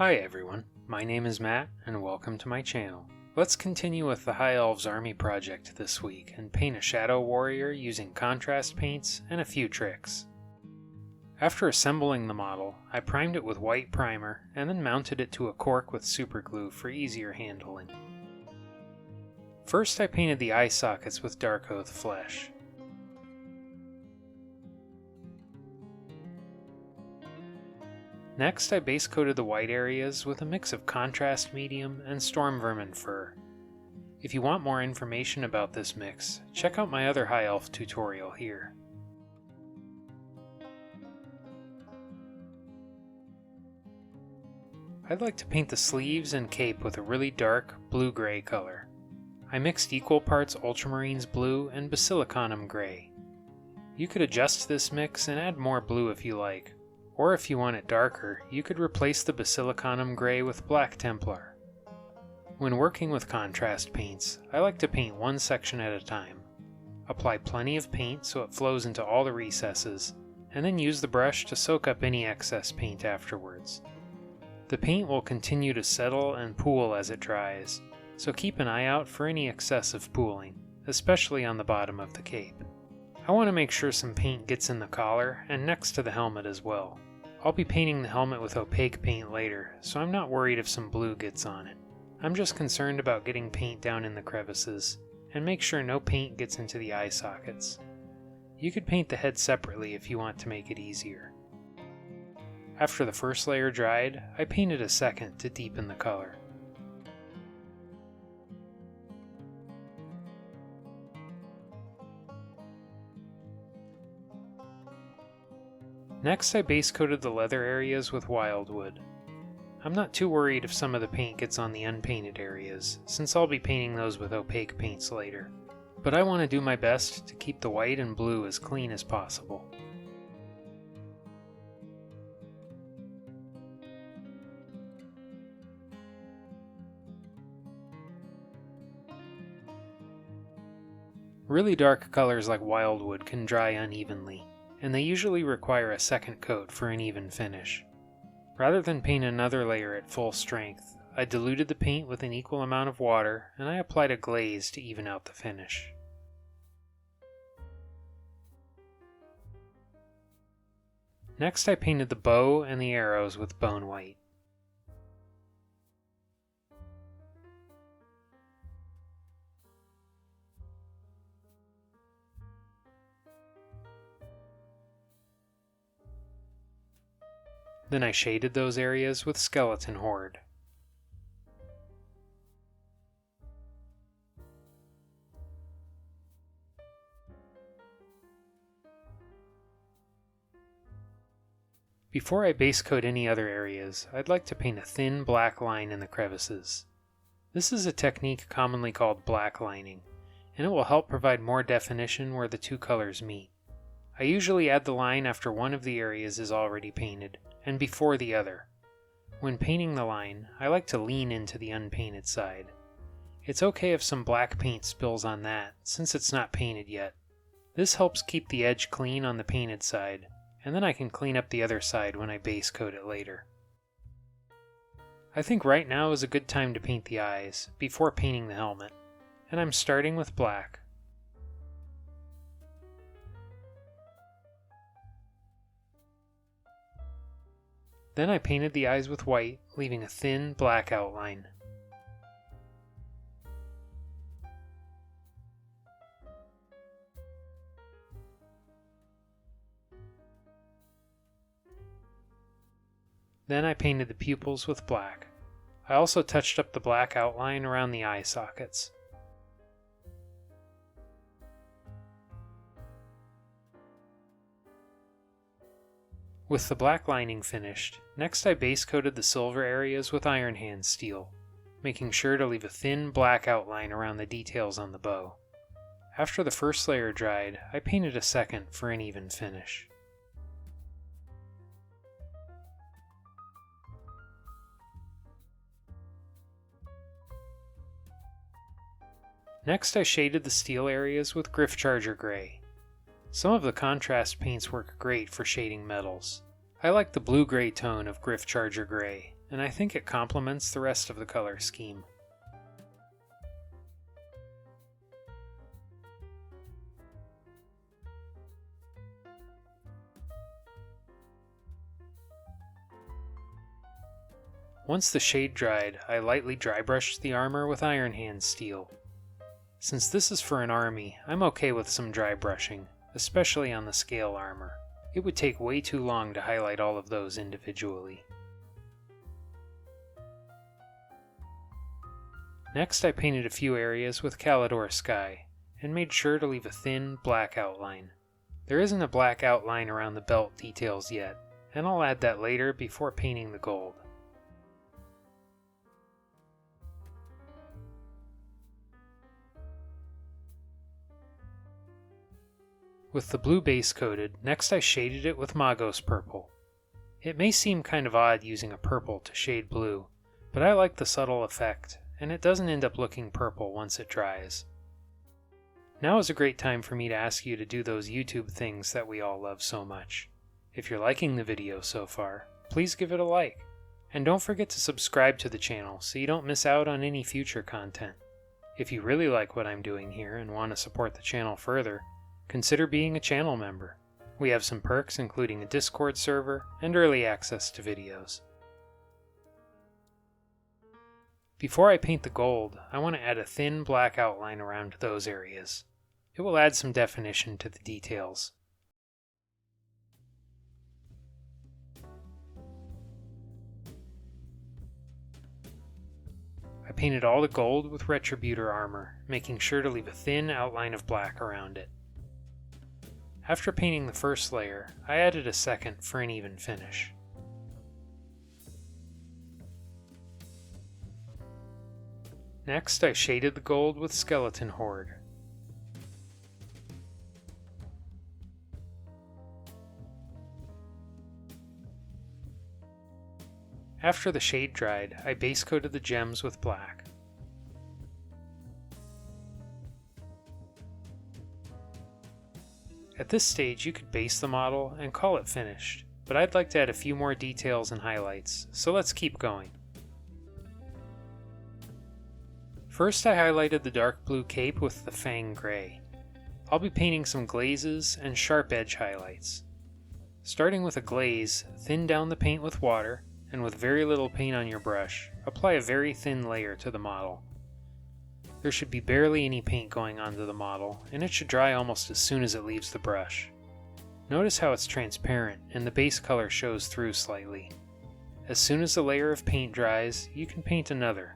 Hi everyone, my name is Matt and welcome to my channel. Let's continue with the High Elves Army project this week and paint a Shadow Warrior using contrast paints and a few tricks. After assembling the model, I primed it with white primer and then mounted it to a cork with superglue for easier handling. First I painted the eye sockets with Darkoath flesh. Next, I base coated the white areas with a mix of contrast medium and Stormvermin fur. If you want more information about this mix, check out my other High Elf tutorial here. I'd like to paint the sleeves and cape with a really dark blue-gray color. I mixed equal parts Ultramarines blue and Basilicanum gray. You could adjust this mix and add more blue if you like. Or if you want it darker, you could replace the Basilicanum gray with Black Templar. When working with contrast paints, I like to paint one section at a time. Apply plenty of paint so it flows into all the recesses, and then use the brush to soak up any excess paint afterwards. The paint will continue to settle and pool as it dries, so keep an eye out for any excessive pooling, especially on the bottom of the cape. I want to make sure some paint gets in the collar and next to the helmet as well. I'll be painting the helmet with opaque paint later, so I'm not worried if some blue gets on it. I'm just concerned about getting paint down in the crevices, and make sure no paint gets into the eye sockets. You could paint the head separately if you want to make it easier. After the first layer dried, I painted a second to deepen the color. Next, I base coated the leather areas with Wyldwood. I'm not too worried if some of the paint gets on the unpainted areas, since I'll be painting those with opaque paints later. But I want to do my best to keep the white and blue as clean as possible. Really dark colors like Wyldwood can dry unevenly, and they usually require a second coat for an even finish. Rather than paint another layer at full strength, I diluted the paint with an equal amount of water and I applied a glaze to even out the finish. Next I painted the bow and the arrows with Bonewhite. Then I shaded those areas with Skeleton Horde. Before I base coat any other areas, I'd like to paint a thin black line in the crevices. This is a technique commonly called black lining, and it will help provide more definition where the two colors meet. I usually add the line after one of the areas is already painted, and before the other. When painting the line, I like to lean into the unpainted side. It's okay if some black paint spills on that, since it's not painted yet. This helps keep the edge clean on the painted side, and then I can clean up the other side when I base coat it later. I think right now is a good time to paint the eyes, before painting the helmet, and I'm starting with black. Then I painted the eyes with white, leaving a thin black outline. Then I painted the pupils with black. I also touched up the black outline around the eye sockets. With the black lining finished, next I base coated the silver areas with Iron Hand steel, making sure to leave a thin black outline around the details on the bow. After the first layer dried, I painted a second for an even finish. Next I shaded the steel areas with Gryph-Charger gray. Some of the contrast paints work great for shading metals. I like the blue-gray tone of Gryph-Charger gray, and I think it complements the rest of the color scheme. Once the shade dried, I lightly dry brushed the armor with Iron Hand steel. Since this is for an army, I'm okay with some dry brushing, especially on the scale armor. It would take way too long to highlight all of those individually. Next, I painted a few areas with Caledor Sky, and made sure to leave a thin, black outline. There isn't a black outline around the belt details yet, and I'll add that later before painting the gold. With the blue base coated, next I shaded it with Magos purple. It may seem kind of odd using a purple to shade blue, but I like the subtle effect, and it doesn't end up looking purple once it dries. Now is a great time for me to ask you to do those YouTube things that we all love so much. If you're liking the video so far, please give it a like, and don't forget to subscribe to the channel so you don't miss out on any future content. If you really like what I'm doing here and want to support the channel further, consider being a channel member. We have some perks including a Discord server and early access to videos. Before I paint the gold, I want to add a thin black outline around those areas. It will add some definition to the details. I painted all the gold with Retributor armor, making sure to leave a thin outline of black around it. After painting the first layer, I added a second for an even finish. Next, I shaded the gold with Skeleton Horde. After the shade dried, I base coated the gems with black. At this stage you could base the model and call it finished, but I'd like to add a few more details and highlights, so let's keep going. First I highlighted the dark blue cape with the Fang gray. I'll be painting some glazes and sharp edge highlights. Starting with a glaze, thin down the paint with water, and with very little paint on your brush, apply a very thin layer to the model. There should be barely any paint going onto the model, and it should dry almost as soon as it leaves the brush. Notice how it's transparent and the base color shows through slightly. As soon as the layer of paint dries, you can paint another.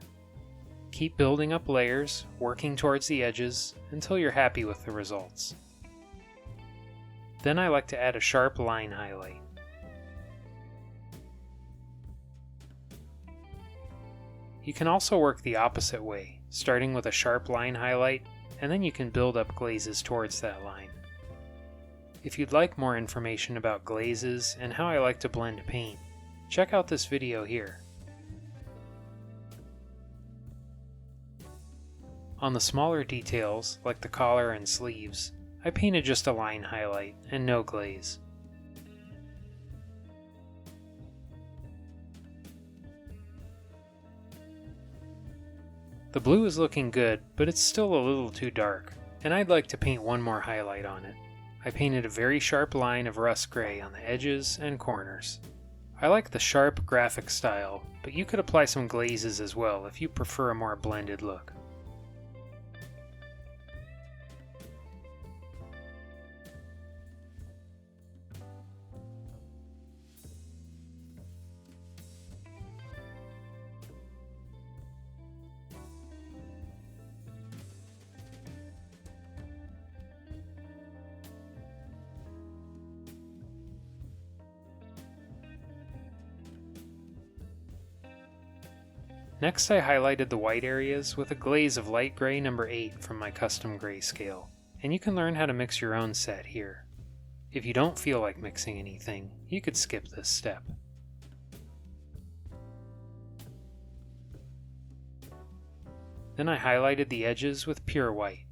Keep building up layers, working towards the edges, until you're happy with the results. Then I like to add a sharp line highlight. You can also work the opposite way, starting with a sharp line highlight, and then you can build up glazes towards that line. If you'd like more information about glazes and how I like to blend paint, check out this video here. On the smaller details, like the collar and sleeves, I painted just a line highlight and no glaze. The blue is looking good, but it's still a little too dark, and I'd like to paint one more highlight on it. I painted a very sharp line of rust gray on the edges and corners. I like the sharp graphic style, but you could apply some glazes as well if you prefer a more blended look. Next I highlighted the white areas with a glaze of light gray number 8 from my custom grayscale, and you can learn how to mix your own set here. If you don't feel like mixing anything, you could skip this step. Then I highlighted the edges with pure white.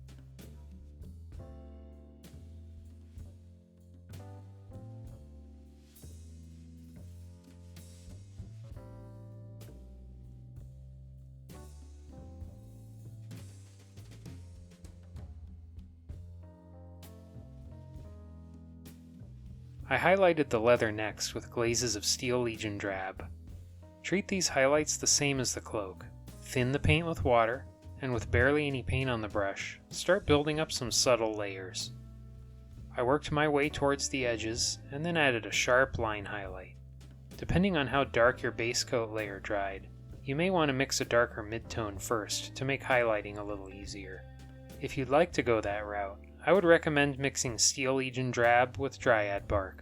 I highlighted the leather next with glazes of Steel Legion Drab. Treat these highlights the same as the cloak. Thin the paint with water, and with barely any paint on the brush, start building up some subtle layers. I worked my way towards the edges, and then added a sharp line highlight. Depending on how dark your base coat layer dried, you may want to mix a darker midtone first to make highlighting a little easier. If you'd like to go that route, I would recommend mixing Steel Legion Drab with Dryad Bark.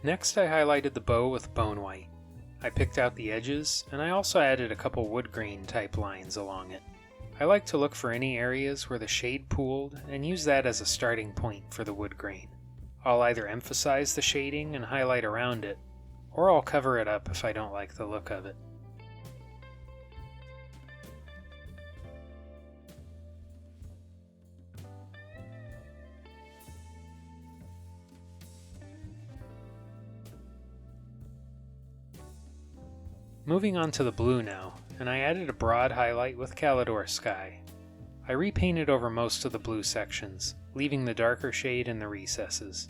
Next I highlighted the bow with Bonewhite. I picked out the edges, and I also added a couple wood grain type lines along it. I like to look for any areas where the shade pooled and use that as a starting point for the wood grain. I'll either emphasize the shading and highlight around it, or I'll cover it up if I don't like the look of it. Moving on to the blue now, and I added a broad highlight with Caledor Sky. I repainted over most of the blue sections, leaving the darker shade in the recesses.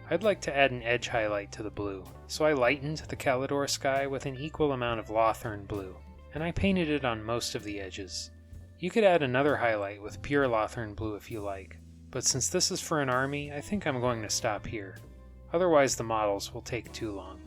I'd like to add an edge highlight to the blue, so I lightened the Caledor Sky with an equal amount of Lothern blue, and I painted it on most of the edges. You could add another highlight with pure Lothern blue if you like, but since this is for an army, I think I'm going to stop here. Otherwise the models will take too long.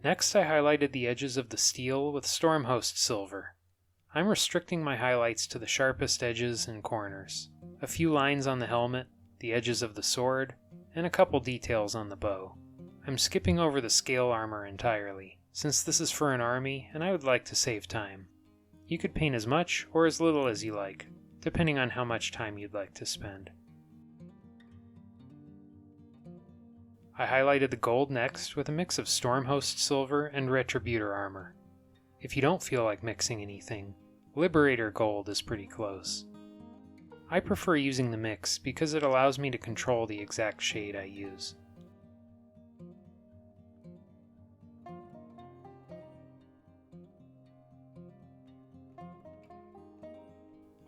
Next I highlighted the edges of the steel with Stormhost silver. I'm restricting my highlights to the sharpest edges and corners, a few lines on the helmet, the edges of the sword, and a couple details on the bow. I'm skipping over the scale armor entirely, since this is for an army and I would like to save time. You could paint as much or as little as you like, depending on how much time you'd like to spend. I highlighted the gold next with a mix of Stormhost silver and Retributor armor. If you don't feel like mixing anything, Liberator gold is pretty close. I prefer using the mix because it allows me to control the exact shade I use.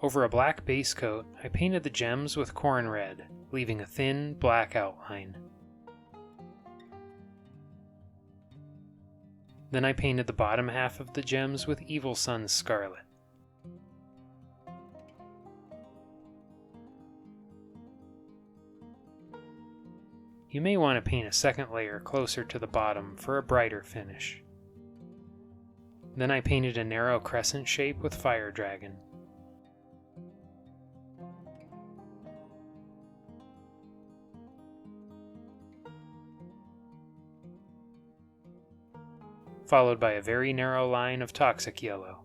Over a black base coat, I painted the gems with Khorne red, leaving a thin, black outline. Then I painted the bottom half of the gems with Evil Sunz Scarlet. You may want to paint a second layer closer to the bottom for a brighter finish. Then I painted a narrow crescent shape with Fire Dragon. Followed by a very narrow line of Toxic Yellow.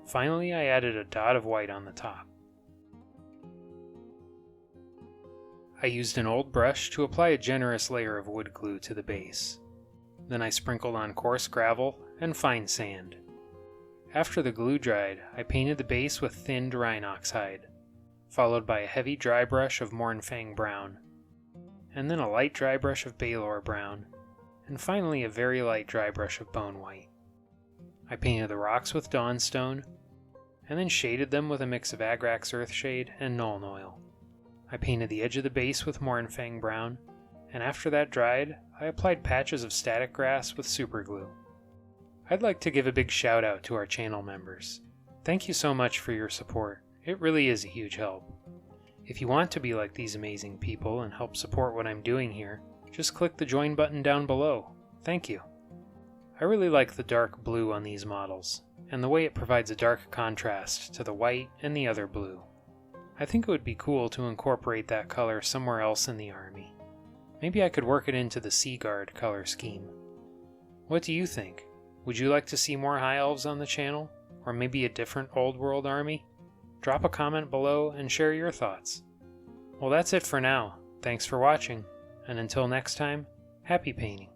Finally, I added a dot of white on the top. I used an old brush to apply a generous layer of wood glue to the base. Then I sprinkled on coarse gravel and fine sand. After the glue dried, I painted the base with thinned Rhinox hide, followed by a heavy dry brush of Fang brown, and then a light dry brush of Balor brown, and finally a very light dry brush of Bonewhite. I painted the rocks with Dawnstone, and then shaded them with a mix of Agrax Earthshade and Nuln Oil. I painted the edge of the base with Fang brown, and after that dried, I applied patches of static grass with superglue. I'd like to give a big shout out to our channel members. Thank you so much for your support. It really is a huge help. If you want to be like these amazing people and help support what I'm doing here, just click the join button down below. Thank you. I really like the dark blue on these models, and the way it provides a dark contrast to the white and the other blue. I think it would be cool to incorporate that color somewhere else in the army. Maybe I could work it into the Sea Guard color scheme. What do you think? Would you like to see more High Elves on the channel? Or maybe a different Old World army? Drop a comment below and share your thoughts. Well, that's it for now. Thanks for watching, and until next time, happy painting.